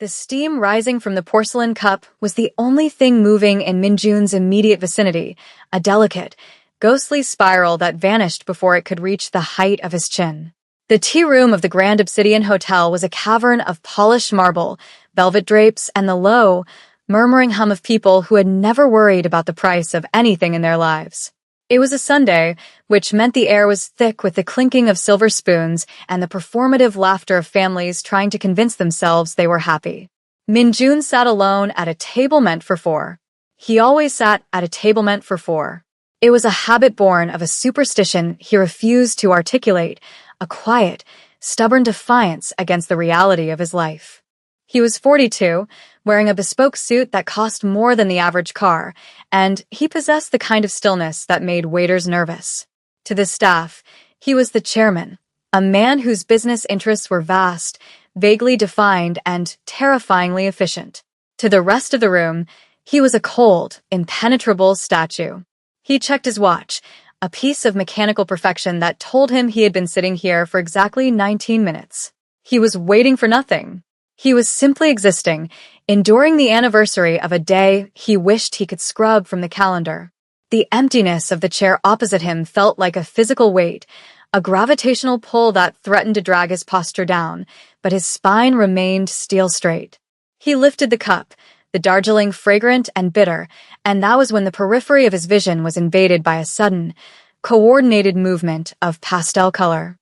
The steam rising from the porcelain cup was the only thing moving in Minjun's immediate vicinity, a delicate, ghostly spiral that vanished before it could reach the height of his chin. The tea room of the Grand Obsidian Hotel was a cavern of polished marble, velvet drapes, and the low, murmuring hum of people who had never worried about the price of anything in their lives. It was a Sunday, which meant the air was thick with the clinking of silver spoons and the performative laughter of families trying to convince themselves they were happy. Minjun sat alone at a table meant for four. He always sat at a table meant for four. It was a habit born of a superstition he refused to articulate, a quiet, stubborn defiance against the reality of his life. He was 42, wearing a bespoke suit that cost more than the average car, and he possessed the kind of stillness that made waiters nervous. To the staff, he was the chairman, a man whose business interests were vast, vaguely defined, and terrifyingly efficient. To the rest of the room, he was a cold, impenetrable statue. He checked his watch, a piece of mechanical perfection that told him he had been sitting here for exactly 19 minutes. He was waiting for nothing. He was simply existing, enduring the anniversary of a day he wished he could scrub from the calendar. The emptiness of the chair opposite him felt like a physical weight, a gravitational pull that threatened to drag his posture down, but his spine remained steel straight. He lifted the cup, the Darjeeling fragrant and bitter, and that was when the periphery of his vision was invaded by a sudden, coordinated movement of pastel color.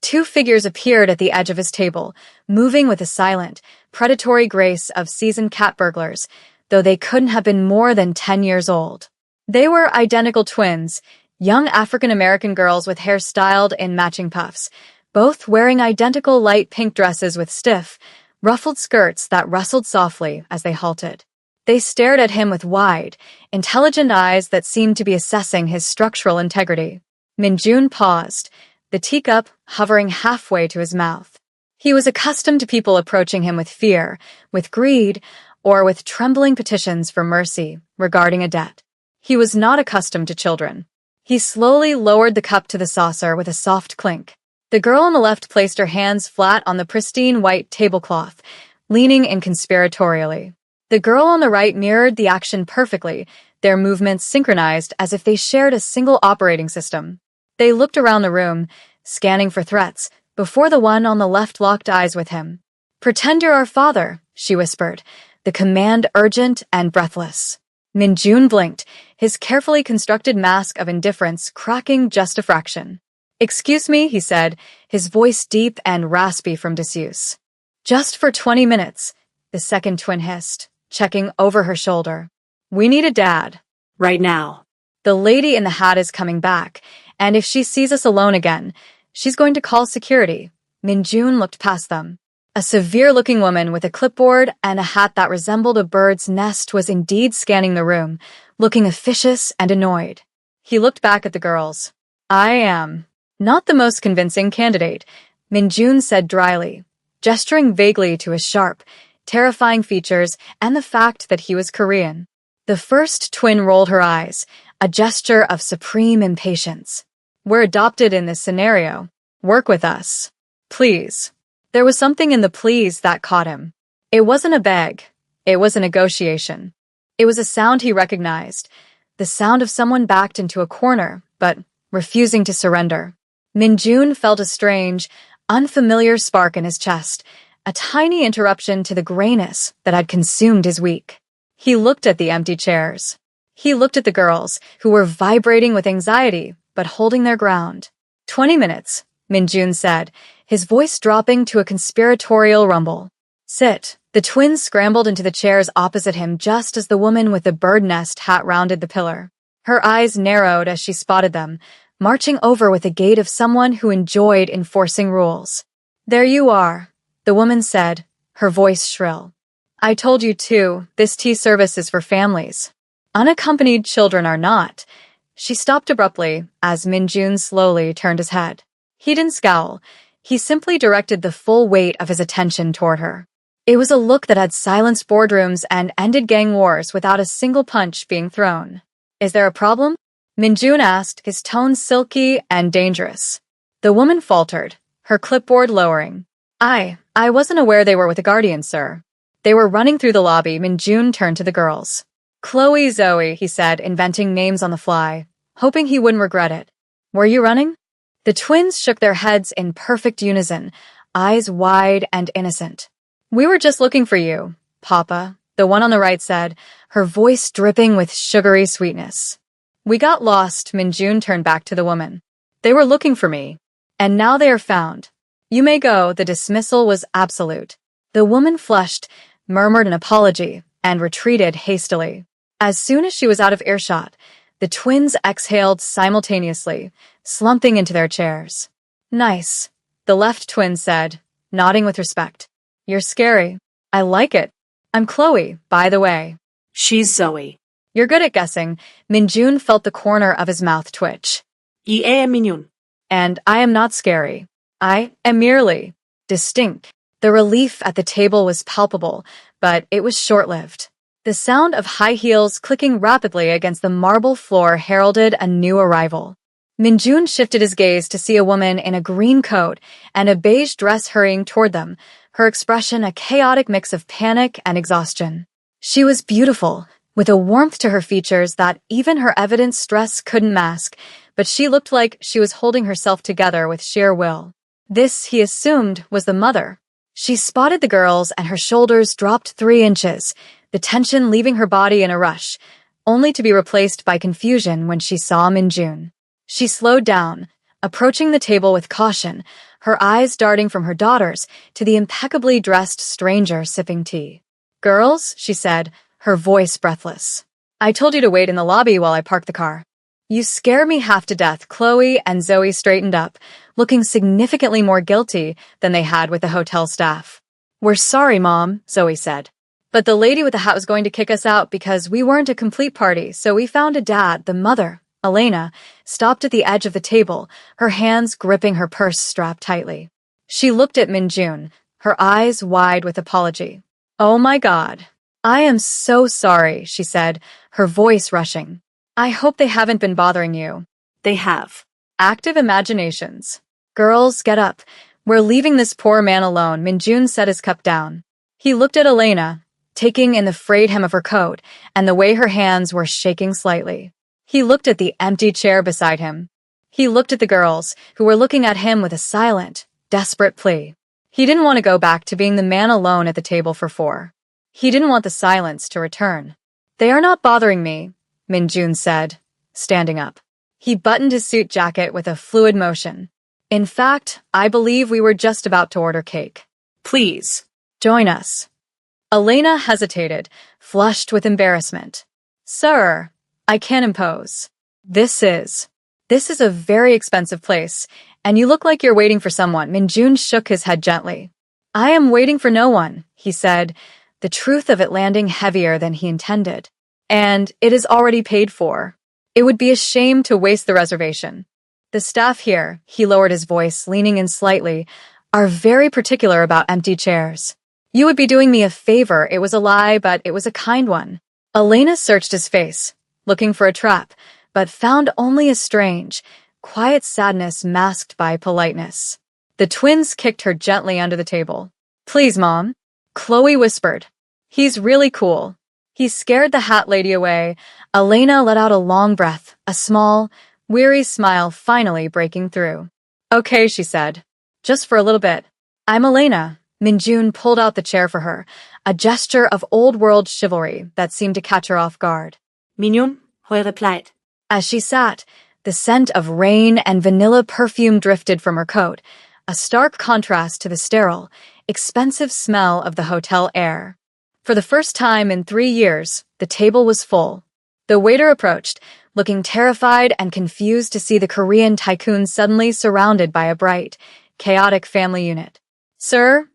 Two figures appeared at the edge of his table, moving with the silent, predatory grace of seasoned cat burglars, though they couldn't have been more than 10 years old. They were identical twins, young African-American girls with hair styled in matching puffs, both wearing identical light pink dresses with stiff, ruffled skirts that rustled softly as they halted. They stared at him with wide, intelligent eyes that seemed to be assessing his structural integrity. Minjun paused, the teacup hovering halfway to his mouth. He was accustomed to people approaching him with fear, with greed, or with trembling petitions for mercy regarding a debt. He was not accustomed to children. He slowly lowered the cup to the saucer with a soft clink. The girl on the left placed her hands flat on the pristine white tablecloth, leaning inconspiratorially. The girl on the right mirrored the action perfectly, their movements synchronized as if they shared a single operating system. They looked around the room, scanning for threats, before the one on the left locked eyes with him. "Pretend you're our father," she whispered, the command urgent and breathless. Minjun blinked, his carefully constructed mask of indifference cracking just a fraction. "Excuse me," he said, his voice deep and raspy from disuse. "Just for 20 minutes, the second twin hissed, checking over her shoulder. "We need a dad. Right now. The lady in the hat is coming back, and if she sees us alone again, she's going to call security." Minjun looked past them. A severe-looking woman with a clipboard and a hat that resembled a bird's nest was indeed scanning the room, looking officious and annoyed. He looked back at the girls. "I am not the most convincing candidate," Minjun said dryly, gesturing vaguely to his sharp, terrifying features and the fact that he was Korean. The first twin rolled her eyes, a gesture of supreme impatience. "We're adopted in this scenario. Work with us. Please." There was something in the please that caught him. It wasn't a beg. It was a negotiation. It was a sound he recognized, the sound of someone backed into a corner, but refusing to surrender. Minjun felt a strange, unfamiliar spark in his chest, a tiny interruption to the grayness that had consumed his week. He looked at the empty chairs. He looked at the girls, who were vibrating with anxiety, but holding their ground. 20 minutes, Minjun said, his voice dropping to a conspiratorial rumble. "Sit." The twins scrambled into the chairs opposite him just as the woman with the bird nest hat rounded the pillar. Her eyes narrowed as she spotted them, marching over with the gait of someone who enjoyed enforcing rules. "There you are," the woman said, her voice shrill. "I told you too, this tea service is for families. Unaccompanied children are not." She stopped abruptly as Minjun slowly turned his head. He didn't scowl. He simply directed the full weight of his attention toward her. It was a look that had silenced boardrooms and ended gang wars without a single punch being thrown. "Is there a problem?" Minjun asked, his tone silky and dangerous. The woman faltered, her clipboard lowering. I wasn't aware they were with a guardian, sir." They were running through the lobby. Minjun turned to the girls. Chloe, Zoe, he said, inventing names on the fly, hoping he wouldn't regret it. Were you running? The twins shook their heads in perfect unison, eyes wide and innocent. We were just looking for you, Papa, the one on the right said, her voice dripping with sugary sweetness. We got lost, Minjun turned back to the woman. They were looking for me. And now they are found. You may go. The dismissal was absolute. The woman flushed, murmured an apology, and retreated hastily. As soon as she was out of earshot, the twins exhaled simultaneously, slumping into their chairs. Nice, the left twin said, nodding with respect. You're scary. I like it. I'm Chloe, by the way. She's Zoe. You're good at guessing. Minjun felt the corner of his mouth twitch. Y ella Minjun. And I am not scary. I am merely distinct. The relief at the table was palpable, but it was short-lived. The sound of high heels clicking rapidly against the marble floor heralded a new arrival. Minjun shifted his gaze to see a woman in a green coat and a beige dress hurrying toward them, her expression a chaotic mix of panic and exhaustion. She was beautiful, with a warmth to her features that even her evident stress couldn't mask, but she looked like she was holding herself together with sheer will. This, he assumed, was the mother. She spotted the girls and her shoulders dropped 3 inches, the tension leaving her body in a rush, only to be replaced by confusion when she saw Minjun. She slowed down, approaching the table with caution, her eyes darting from her daughters to the impeccably dressed stranger sipping tea. Girls, she said, her voice breathless. I told you to wait in the lobby while I parked the car. You scare me half to death. Chloe and Zoe straightened up, looking significantly more guilty than they had with the hotel staff. We're sorry, Mom, Zoe said. But the lady with the hat was going to kick us out because we weren't a complete party, so we found a dad, the mother, Elena, stopped at the edge of the table, her hands gripping her purse strapped tightly. She looked at Minjun, her eyes wide with apology. Oh my God. I am so sorry, she said, her voice rushing. I hope they haven't been bothering you. They have. Active imaginations. Girls, get up. We're leaving this poor man alone. Minjun set his cup down. He looked at Elena, taking in the frayed hem of her coat and the way her hands were shaking slightly. He looked at the empty chair beside him. He looked at the girls, who were looking at him with a silent, desperate plea. He didn't want to go back to being the man alone at the table for 4. He didn't want the silence to return. They are not bothering me, Minjun said, standing up. He buttoned his suit jacket with a fluid motion. In fact, I believe we were just about to order cake. Please. Join us. Elena hesitated, flushed with embarrassment. Sir, I can't impose. This is a very expensive place, and you look like you're waiting for someone. Minjun shook his head gently. I am waiting for no one, he said, the truth of it landing heavier than he intended. And it is already paid for. It would be a shame to waste the reservation. The staff here, he lowered his voice, leaning in slightly, are very particular about empty chairs. You would be doing me a favor. It was a lie, but it was a kind one. Elena searched his face, looking for a trap, but found only a strange, quiet sadness masked by politeness. The twins kicked her gently under the table. Please, Mom, Chloe whispered. He's really cool. He scared the hat lady away. Elena let out a long breath, a small, weary smile finally breaking through. Okay, she said. Just for a little bit. I'm Elena. Minjun pulled out the chair for her, a gesture of old-world chivalry that seemed to catch her off guard. Minjun, har jag replied. As she sat, the scent of rain and vanilla perfume drifted from her coat, a stark contrast to the sterile, expensive smell of the hotel air. For the first time in 3 years, the table was full. The waiter approached, looking terrified and confused to see the Korean tycoon suddenly surrounded by a bright, chaotic family unit. Sir,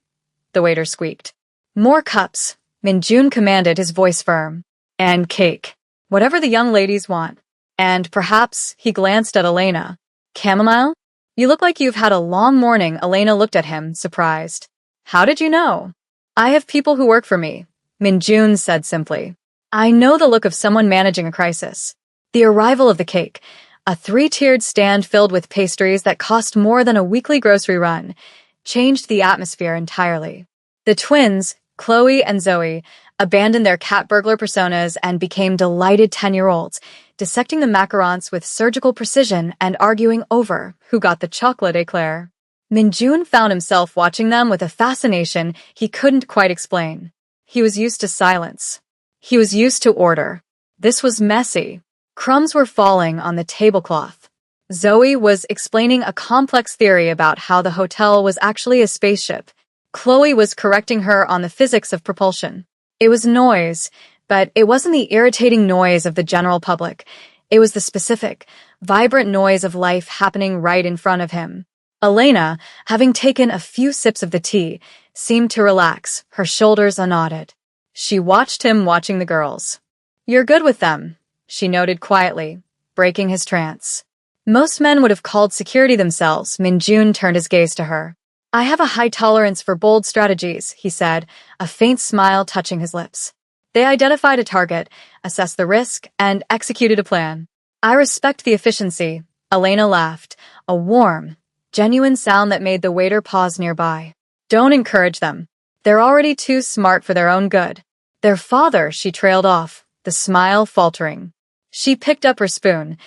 the waiter squeaked. More cups, Minjun commanded, his voice firm. And cake. Whatever the young ladies want. And perhaps, he glanced at Elena. Chamomile? You look like you've had a long morning. Elena looked at him, surprised. How did you know? I have people who work for me, Minjun said simply. I know the look of someone managing a crisis. The arrival of the cake, a 3-tiered stand filled with pastries that cost more than a weekly grocery run, changed the atmosphere entirely. The twins, Chloe and Zoe abandoned their cat burglar personas and became delighted 10-year-olds, dissecting the macarons with surgical precision and arguing over who got the chocolate eclair. Minjun found himself watching them with a fascination he couldn't quite explain. He was used to silence. He was used to order. This was messy. Crumbs were falling on the tablecloth. Zoe was explaining a complex theory about how the hotel was actually a spaceship. Chloe was correcting her on the physics of propulsion. It was noise, but it wasn't the irritating noise of the general public. It was the specific, vibrant noise of life happening right in front of him. Elena, having taken a few sips of the tea, seemed to relax, her shoulders unknotted. She watched him watching the girls. "You're good with them," she noted quietly, breaking his trance. Most men would have called security themselves. Minjun turned his gaze to her. "I have a high tolerance for bold strategies," he said, a faint smile touching his lips. They identified a target, assessed the risk, and executed a plan. "I respect the efficiency," Elena laughed, a warm, genuine sound that made the waiter pause nearby. "Don't encourage them. They're already too smart for their own good." "Their father," she trailed off, the smile faltering. She picked up her spoon,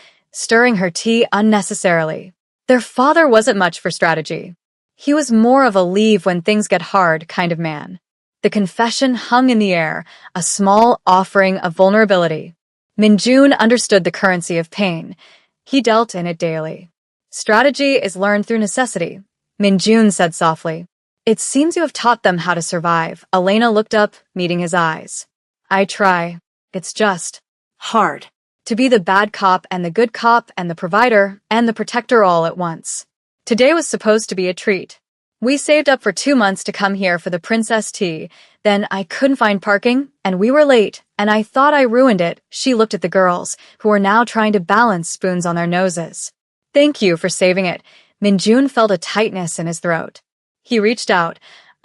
stirring her tea unnecessarily. Their father wasn't much for strategy. He was more of a leave when things get hard kind of man. The confession hung in the air, a small offering of vulnerability. Minjun understood the currency of pain. He dealt in it daily. "Strategy is learned through necessity," Minjun said softly. "It seems you have taught them how to survive." Elena looked up, meeting his eyes. "I try. It's just Hard. to be the bad cop and the good cop and the provider and the protector all at once. Today was supposed to be a treat. We saved up for 2 months to come here for the princess tea. Then I couldn't find parking, and we were late, and I thought I ruined it." She looked at the girls, who were now trying to balance spoons on their noses. "Thank you for saving it." Minjun felt a tightness in his throat. He reached out,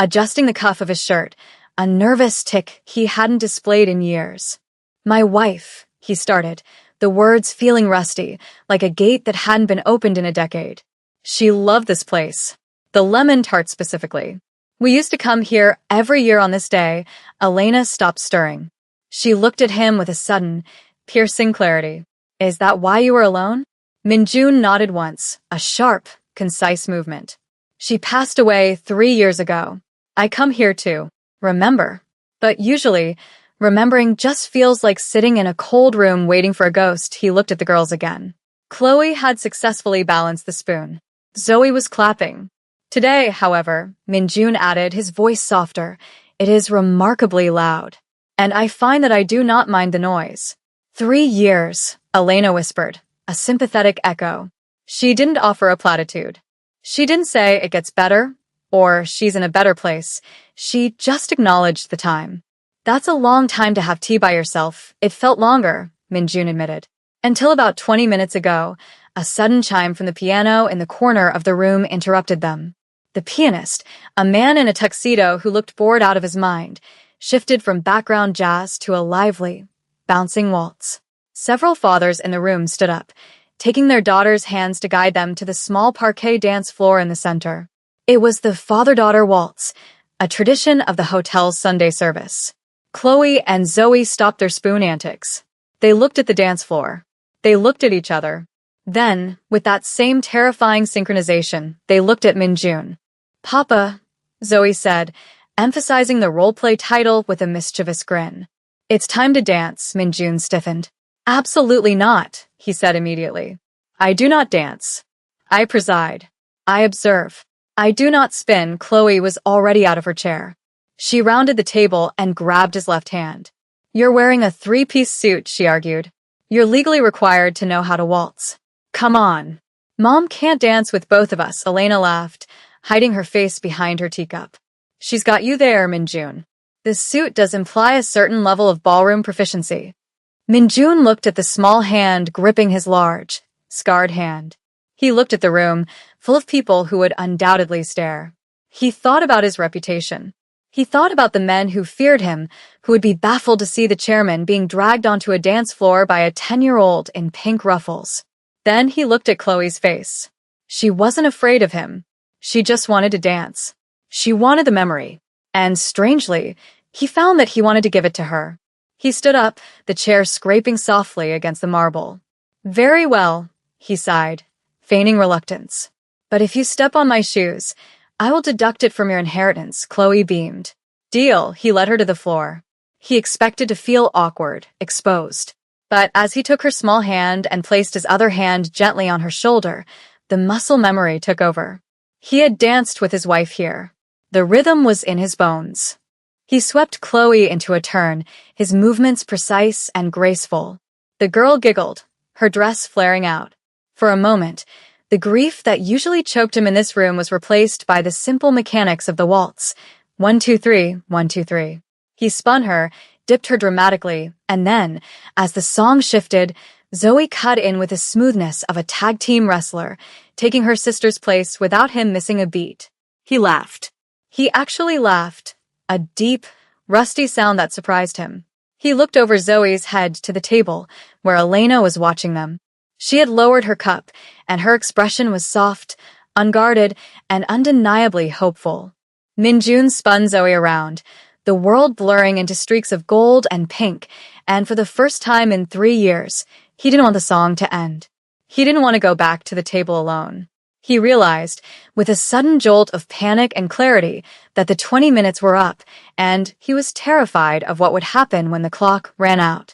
adjusting the cuff of his shirt, a nervous tick he hadn't displayed in years. "My wife," he started, the words feeling rusty, like a gate that hadn't been opened in a decade. "She loved this place. The lemon tart specifically. We used to come here every year on this day." Elena stopped stirring. She looked at him with a sudden, piercing clarity. "Is that why you were alone?" Minjun nodded once, a sharp, concise movement. "She passed away 3 years ago. I come here to remember. But usually, remembering just feels like sitting in a cold room waiting for a ghost." He looked at the girls again. Chloe had successfully balanced the spoon. Zoe was clapping. "Today, however," Minjun added, his voice softer, "it is remarkably loud. And I find that I do not mind the noise." 3 years, Elena whispered, a sympathetic echo. She didn't offer a platitude. She didn't say it gets better, or she's in a better place. She just acknowledged the time. "That's a long time to have tea by yourself." "It felt longer," Minjun admitted. "Until about 20 minutes ago." A sudden chime from the piano in the corner of the room interrupted them. The pianist, a man in a tuxedo who looked bored out of his mind, shifted from background jazz to a lively, bouncing waltz. Several fathers in the room stood up, taking their daughters' hands to guide them to the small parquet dance floor in the center. It was the father-daughter waltz, a tradition of the hotel's Sunday service. Chloe and Zoe stopped their spoon antics. They looked at the dance floor. They looked at each other. Then, with that same terrifying synchronization, they looked at Minjun. "Papa," Zoe said, emphasizing the role-play title with a mischievous grin. "It's time to dance," Minjun stiffened. "Absolutely not," he said immediately. "I do not dance. I preside. I observe. I do not spin." Chloe was already out of her chair. She rounded the table and grabbed his left hand. "You're wearing a 3-piece suit," she argued. "You're legally required to know how to waltz. Come on." "Mom can't dance with both of us," Elena laughed, hiding her face behind her teacup. "She's got you there, Minjun. This suit does imply a certain level of ballroom proficiency." Minjun looked at the small hand gripping his large, scarred hand. He looked at the room, full of people who would undoubtedly stare. He thought about his reputation. He thought about the men who feared him, who would be baffled to see the chairman being dragged onto a dance floor by a 10-year-old in pink ruffles. Then he looked at Chloe's face. She wasn't afraid of him. She just wanted to dance. She wanted the memory. And strangely, He found that he wanted to give it to her. He stood up, the chair scraping softly against the marble. "Very well," he sighed, feigning reluctance. "But if you step on my shoes, I will deduct it from your inheritance," Chloe beamed. "Deal," he led her to the floor. He expected to feel awkward, exposed. But as he took her small hand and placed his other hand gently on her shoulder, the muscle memory took over. He had danced with his wife here. The rhythm was in his bones. He swept Chloe into a turn, his movements precise and graceful. The girl giggled, her dress flaring out. For a moment, the grief that usually choked him in this room was replaced by the simple mechanics of the waltz. 1, 2, 3, 1, 2, 3. He spun her, dipped her dramatically, and then, as the song shifted, Zoe cut in with the smoothness of a tag team wrestler, taking her sister's place without him missing a beat. He laughed. He actually laughed, a deep, rusty sound that surprised him. He looked over Zoe's head to the table, where Elena was watching them. She had lowered her cup, and her expression was soft, unguarded, and undeniably hopeful. Minjun spun Zoe around, the world blurring into streaks of gold and pink, and for the first time in 3 years, he didn't want the song to end. He didn't want to go back to the table alone. He realized, with a sudden jolt of panic and clarity, that the 20 minutes were up, and he was terrified of what would happen when the clock ran out.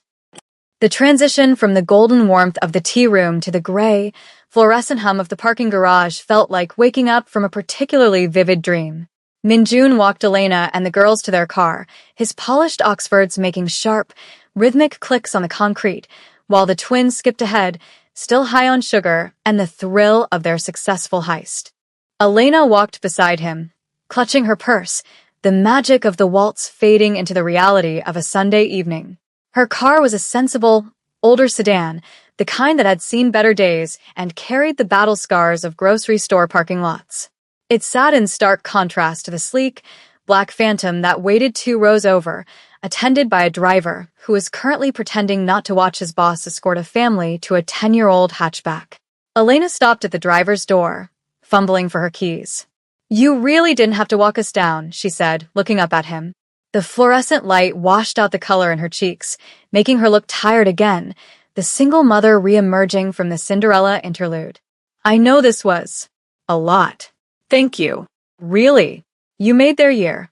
The transition from the golden warmth of the tea room to the gray, fluorescent hum of the parking garage felt like waking up from a particularly vivid dream. Minjun walked Elena and the girls to their car, his polished Oxfords making sharp, rhythmic clicks on the concrete, while the twins skipped ahead, still high on sugar and the thrill of their successful heist. Elena walked beside him, clutching her purse, the magic of the waltz fading into the reality of a Sunday evening. Her car was a sensible, older sedan, the kind that had seen better days and carried the battle scars of grocery store parking lots. It sat in stark contrast to the sleek, black Phantom that waited 2 rows over, attended by a driver who was currently pretending not to watch his boss escort a family to a 10-year-old hatchback. Elena stopped at the driver's door, fumbling for her keys. "You really didn't have to walk us down," she said, looking up at him. The fluorescent light washed out the color in her cheeks, making her look tired again, the single mother re-emerging from the Cinderella interlude. "I know this was a lot." Thank you. "Really? You made their year."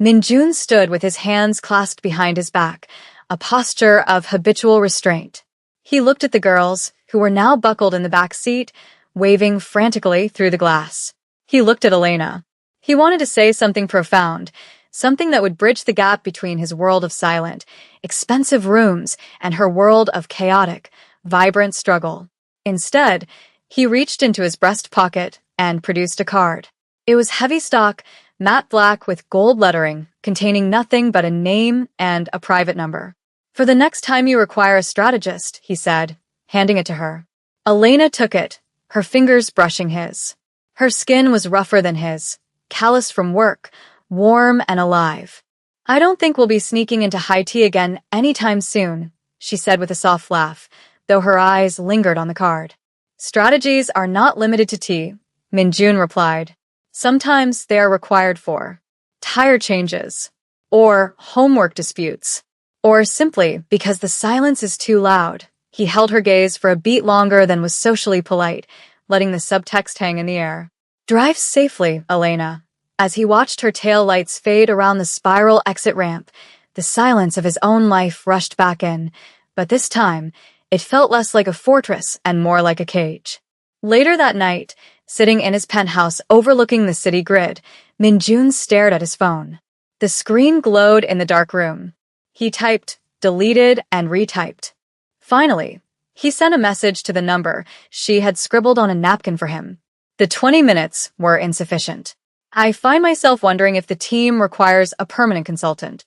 Minjun stood with his hands clasped behind his back, a posture of habitual restraint. He looked at the girls, who were now buckled in the back seat, waving frantically through the glass. He looked at Elena. He wanted to say something profound, something that would bridge the gap between his world of silent, expensive rooms and her world of chaotic, vibrant struggle. Instead, he reached into his breast pocket and produced a card. It was heavy stock, matte black with gold lettering, containing nothing but a name and a private number. "For the next time you require a strategist," he said, handing it to her. Elena took it, her fingers brushing his. Her skin was rougher than his, calloused from work, warm and alive. "I don't think we'll be sneaking into high tea again anytime soon," she said with a soft laugh, though her eyes lingered on the card. "Strategies are not limited to tea," Minjun replied. "Sometimes they are required for tire changes, or homework disputes, or simply because the silence is too loud." He held her gaze for a beat longer than was socially polite, letting the subtext hang in the air. "Drive safely, Elena." As he watched her tail lights fade around the spiral exit ramp, the silence of his own life rushed back in, but this time, it felt less like a fortress and more like a cage. Later that night, sitting in his penthouse overlooking the city grid, Minjun stared at his phone. The screen glowed in the dark room. He typed, deleted, and retyped. Finally, he sent a message to the number she had scribbled on a napkin for him. The 20 minutes were insufficient. "I find myself wondering if the team requires a permanent consultant."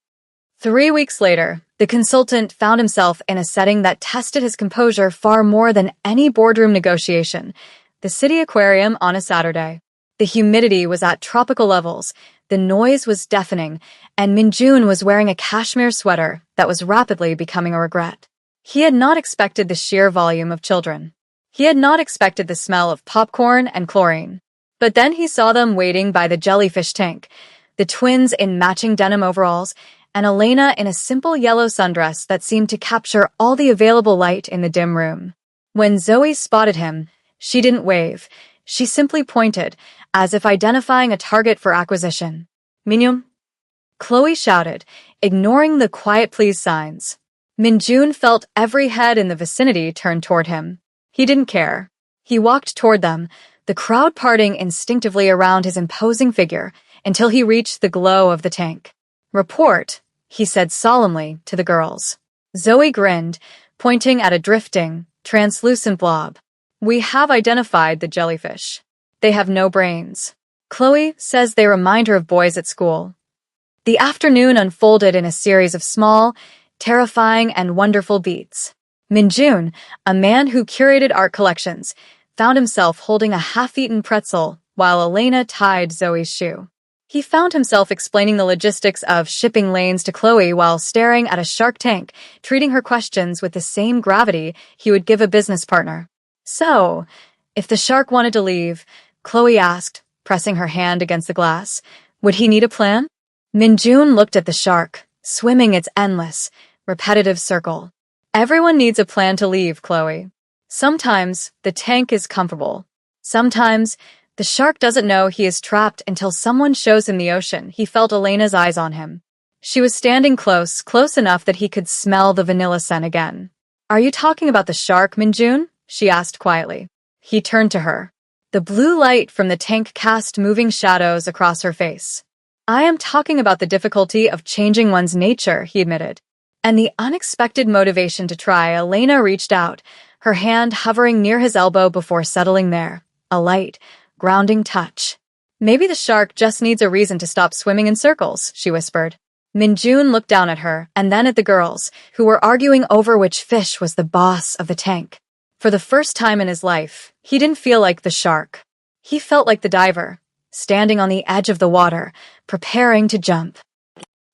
3 weeks later, the consultant found himself in a setting that tested his composure far more than any boardroom negotiation: the city aquarium on a Saturday. The humidity was at tropical levels, the noise was deafening, and Minjun was wearing a cashmere sweater that was rapidly becoming a regret. He had not expected the sheer volume of children. He had not expected the smell of popcorn and chlorine. But then he saw them waiting by the jellyfish tank, the twins in matching denim overalls, and Elena in a simple yellow sundress that seemed to capture all the available light in the dim room. When Zoe spotted him, she didn't wave. She simply pointed, as if identifying a target for acquisition. Minyoung? Chloe shouted, ignoring the quiet please signs. Minjun felt every head in the vicinity turn toward him. He didn't care. He walked toward them, the crowd parting instinctively around his imposing figure, until he reached the glow of the tank. Report, he said solemnly to the girls. Zoe grinned, pointing at a drifting, translucent blob. We have identified the jellyfish. They have no brains. Chloe says they remind her of boys at school. The afternoon unfolded in a series of small, terrifying, and wonderful beats. Minjun, a man who curated art collections, found himself holding a half-eaten pretzel while Elena tied Zoe's shoe. He found himself explaining the logistics of shipping lanes to Chloe while staring at a shark tank, treating her questions with the same gravity he would give a business partner. So, if the shark wanted to leave, Chloe asked, pressing her hand against the glass, would he need a plan? Minjun looked at the shark, swimming its endless, repetitive circle. Everyone needs a plan to leave, Chloe. Sometimes the tank is comfortable. Sometimes the shark doesn't know he is trapped until someone shows him the ocean. He felt Elena's eyes on him. She was standing close enough that he could smell the vanilla scent again. Are you talking about the shark, Minjun? She asked quietly. He turned to her. The blue light from the tank cast moving shadows across her face. I am talking about the difficulty of changing one's nature, he admitted. And the unexpected motivation to try. Elena reached out, her hand hovering near his elbow before settling there. A light, grounding touch. Maybe the shark just needs a reason to stop swimming in circles, she whispered. Minjun looked down at her and then at the girls, who were arguing over which fish was the boss of the tank. For the first time in his life, he didn't feel like the shark. He felt like the diver, standing on the edge of the water, preparing to jump.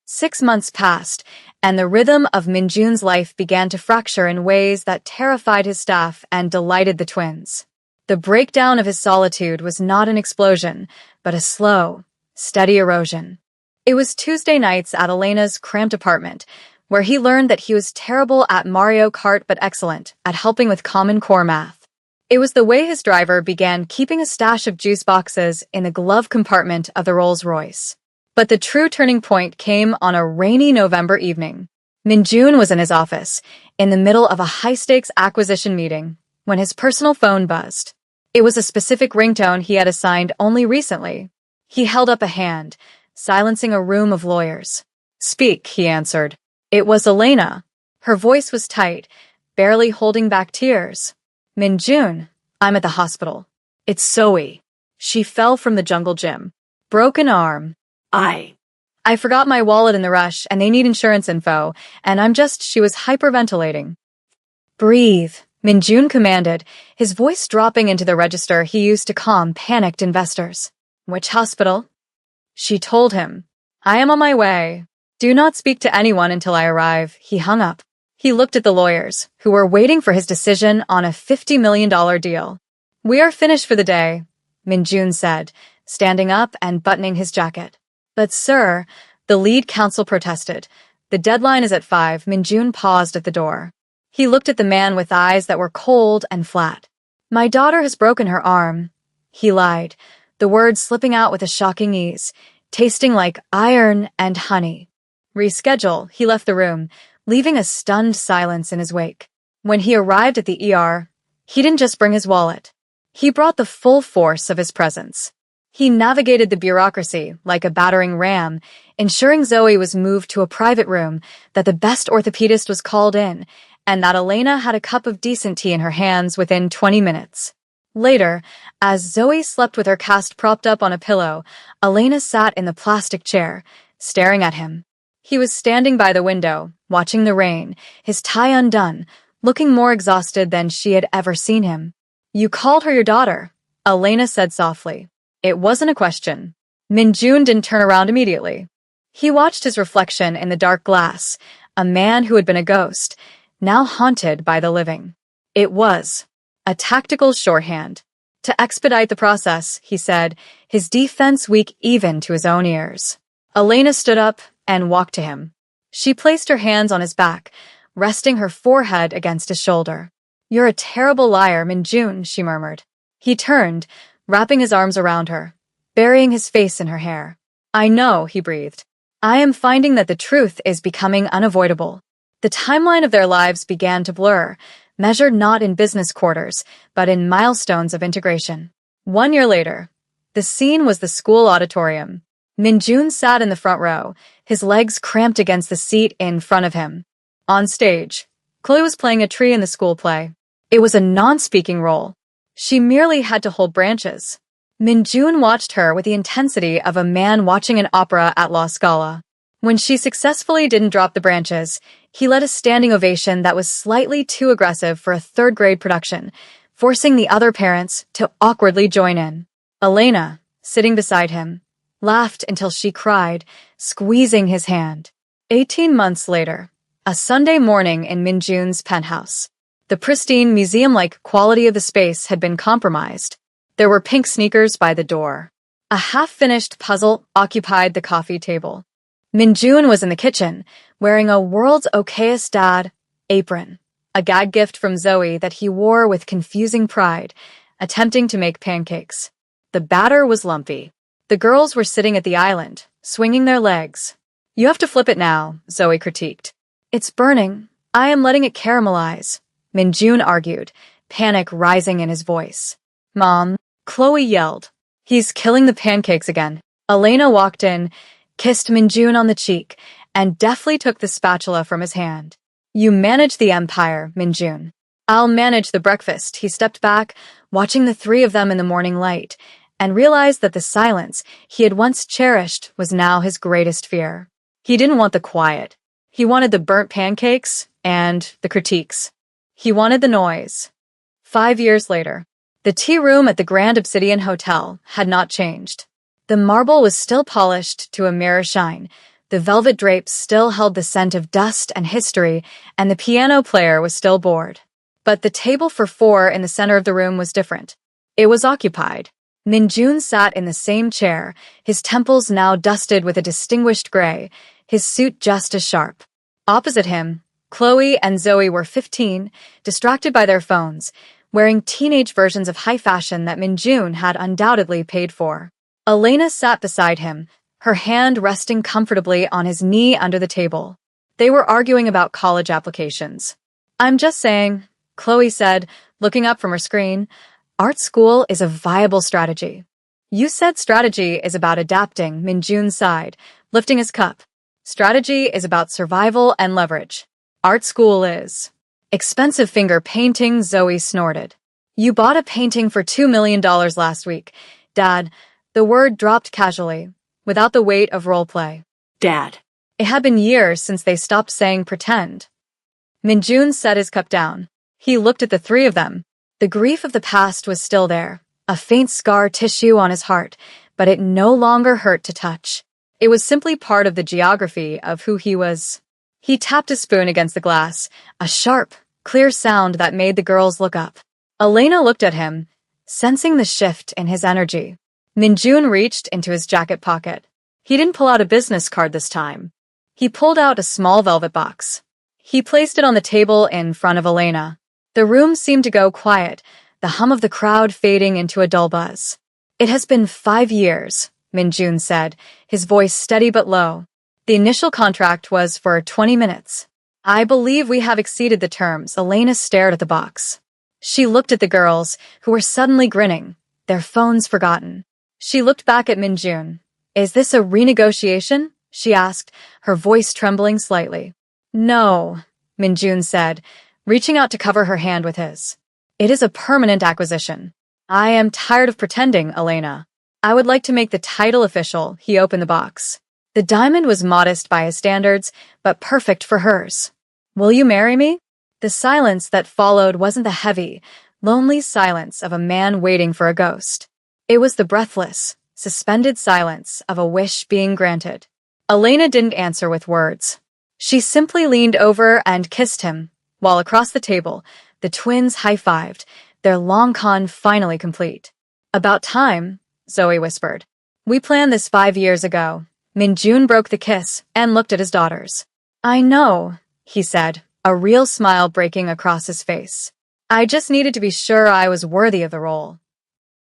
6 months passed, and the rhythm of Minjun's life began to fracture in ways that terrified his staff and delighted the twins. The breakdown of his solitude was not an explosion, but a slow, steady erosion. It was Tuesday nights at Elena's cramped apartment, where he learned that he was terrible at Mario Kart but excellent at helping with Common Core math. It was the way his driver began keeping a stash of juice boxes in the glove compartment of the Rolls-Royce. But the true turning point came on a rainy November evening. Minjun was in his office, in the middle of a high-stakes acquisition meeting, when his personal phone buzzed. It was a specific ringtone he had assigned only recently. He held up a hand, silencing a room of lawyers. Speak, he answered. It was Elena. Her voice was tight, barely holding back tears. Minjun, I'm at the hospital. It's Zoe. She fell from the jungle gym. Broken arm. I forgot my wallet in the rush, and they need insurance info, and she was hyperventilating. Breathe, Minjun commanded, his voice dropping into the register he used to calm panicked investors. Which hospital? She told him. I am on my way. Do not speak to anyone until I arrive. He hung up. He looked at the lawyers, who were waiting for his decision on a $50 million deal. We are finished for the day, Minjun said, standing up and buttoning his jacket. But sir, the lead counsel protested. The deadline is at 5. Minjun paused at the door. He looked at the man with eyes that were cold and flat. My daughter has broken her arm. He lied, the words slipping out with a shocking ease, tasting like iron and honey. Reschedule, he left the room, leaving a stunned silence in his wake. When he arrived at the ER, he didn't just bring his wallet. He brought the full force of his presence. He navigated the bureaucracy like a battering ram, ensuring Zoe was moved to a private room, that the best orthopedist was called in, and that Elena had a cup of decent tea in her hands within 20 minutes. Later, as Zoe slept with her cast propped up on a pillow, Elena sat in the plastic chair, staring at him. He was standing by the window, watching the rain, his tie undone, looking more exhausted than she had ever seen him. You called her your daughter, Elena said softly. It wasn't a question. Minjun didn't turn around immediately. He watched his reflection in the dark glass, a man who had been a ghost, now haunted by the living. It was a tactical shorthand. To expedite the process, he said, his defense weak even to his own ears. Elena stood up and walked to him. She placed her hands on his back, resting her forehead against his shoulder. "You're a terrible liar, Minjun," she murmured. He turned, wrapping his arms around her, burying his face in her hair. "I know," he breathed. "I am finding that the truth is becoming unavoidable." The timeline of their lives began to blur, measured not in business quarters, but in milestones of integration. 1 year later, the scene was the school auditorium. Minjun sat in the front row, his legs cramped against the seat in front of him. On stage, Chloe was playing a tree in the school play. It was a non-speaking role. She merely had to hold branches. Minjun watched her with the intensity of a man watching an opera at La Scala. When she successfully didn't drop the branches, he led a standing ovation that was slightly too aggressive for a third-grade production, forcing the other parents to awkwardly join in. Elena, sitting beside him, laughed until she cried, squeezing his hand. 18 months later, a Sunday morning in Minjun's penthouse. The pristine, museum-like quality of the space had been compromised. There were pink sneakers by the door. A half-finished puzzle occupied the coffee table. Minjun was in the kitchen, wearing a world's okayest dad apron, a gag gift from Zoe that he wore with confusing pride, attempting to make pancakes. The batter was lumpy. The girls were sitting at the island, swinging their legs. "You have to flip it now," Zoe critiqued. "It's burning. I am letting it caramelize," Minjun argued, panic rising in his voice. "Mom," Chloe yelled. "He's killing the pancakes again." Elena walked in, kissed Minjun on the cheek, and deftly took the spatula from his hand. "You manage the empire, Minjun. I'll manage the breakfast." He stepped back, watching the three of them in the morning light, and realized that the silence he had once cherished was now his greatest fear. He didn't want the quiet. He wanted the burnt pancakes and the critiques. He wanted the noise. 5 years later, the tea room at the Grand Obsidian Hotel had not changed. The marble was still polished to a mirror shine, the velvet drapes still held the scent of dust and history, and the piano player was still bored. But the table for 4 in the center of the room was different. It was occupied. Minjun sat in the same chair, his temples now dusted with a distinguished gray, his suit just as sharp. Opposite him, Chloe and Zoe were 15, distracted by their phones, wearing teenage versions of high fashion that Minjun had undoubtedly paid for. Elena sat beside him, her hand resting comfortably on his knee under the table. They were arguing about college applications. "I'm just saying," Chloe said, looking up from her screen, "art school is a viable strategy." "You said strategy is about adapting," Minjun sighed, lifting his cup. "Strategy is about survival and leverage. Art school is expensive." Finger painting, Zoe snorted. "You bought a painting for $2 million last week, Dad." The word dropped casually, without the weight of roleplay. Dad. It had been years since they stopped saying pretend. Minjun set his cup down. He looked at the three of them. The grief of the past was still there, a faint scar tissue on his heart, but it no longer hurt to touch. It was simply part of the geography of who he was. He tapped his spoon against the glass, a sharp, clear sound that made the girls look up. Elena looked at him, sensing the shift in his energy. Minjun reached into his jacket pocket. He didn't pull out a business card this time. He pulled out a small velvet box. He placed it on the table in front of Elena. The room seemed to go quiet, the hum of the crowd fading into a dull buzz. "It has been 5 years, Minjun said, his voice steady but low. "The initial contract was for 20 minutes. I believe we have exceeded the terms." Elena stared at the box. She looked at the girls, who were suddenly grinning, their phones forgotten. She looked back at Minjun. "Is this a renegotiation?" she asked, her voice trembling slightly. "No," Minjun said, reaching out to cover her hand with his. "It is a permanent acquisition." "I am tired of pretending, Elena. I would like to make the title official." He opened the box. The diamond was modest by his standards, but perfect for hers. "Will you marry me?" The silence that followed wasn't the heavy, lonely silence of a man waiting for a ghost. It was the breathless, suspended silence of a wish being granted. Elena didn't answer with words. She simply leaned over and kissed him, while across the table, the twins high-fived, their long con finally complete. "About time," Zoe whispered. "We planned this 5 years ago," Minjun broke the kiss and looked at his daughters. "I know," he said, a real smile breaking across his face. "I just needed to be sure I was worthy of the role."